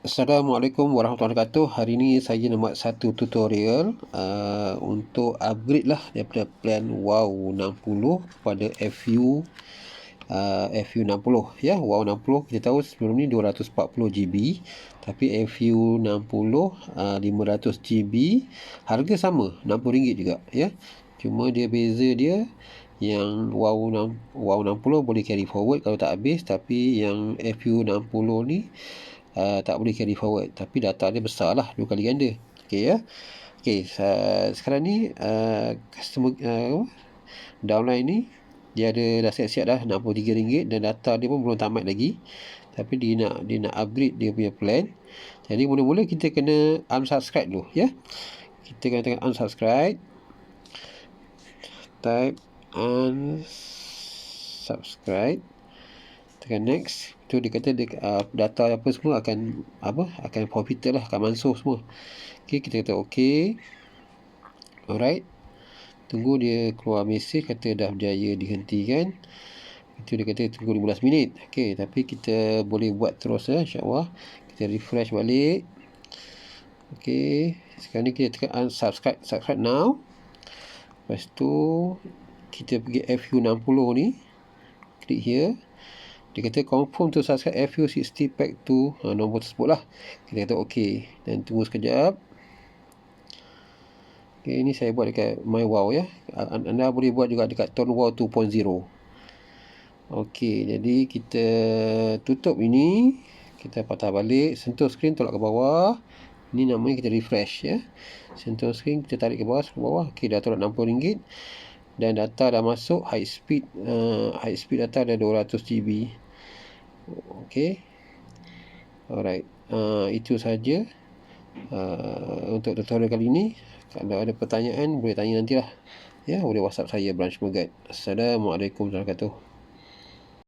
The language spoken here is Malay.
Assalamualaikum warahmatullahi wabarakatuh. Hari ini saya nak buat satu tutorial untuk upgrade lah daripada plan WOW 60 kepada FU 60 ya. WOW 60 kita tahu sebelum ni 240GB, tapi FU 60 500GB, harga sama RM60 juga ya. Cuma dia beza dia yang WOW 60 boleh carry forward kalau tak habis, tapi yang FU 60 ni tak boleh carry forward, tapi data dia besar lah, 2 kali ganda. Okey ya. Okey, sekarang ni customer downline ni dia ada dah siap-siap dah RM63 dan data dia pun belum tamat lagi, tapi dia nak upgrade dia punya plan. Jadi mula-mula kita kena unsubscribe dulu ya. Kita kena tekan unsubscribe, type unsubscribe, tekan next. Tu dia kata data apa semua akan forfeited lah, akan mansuh semua. Okey, kita kata okey. Alright, tunggu dia keluar mesej kata dah berjaya dihentikan. Itu dia kata tunggu 15 minit. Okey, tapi kita boleh buat terus insya-Allah. Kita refresh balik. Okey, sekarang ni kita tekan unsubscribe, subscribe now. Lepas tu kita pergi FU60 ni, klik here. Dia kata confirm to subscribe FU60 pack to nombor tersebut lah. Kita kata ok dan tunggu sekejap. Ok, ini saya buat dekat my WOW ya. Anda boleh buat juga dekat Tone WOW 2.0. ok, jadi kita tutup ini, kita patah balik, sentuh skrin, tolak ke bawah. Ini namanya kita refresh ya. Sentuh skrin, kita tarik ke bawah. Ok, dah tolak RM60 dan data dah masuk. High speed data dah 200GB. Okey. Alright. Itu saja untuk tutorial kali ini. Kalau ada pertanyaan boleh tanya nantilah. Ya, boleh WhatsApp saya, Branch Megat. Assalamualaikum warahmatullahi wabarakatuh.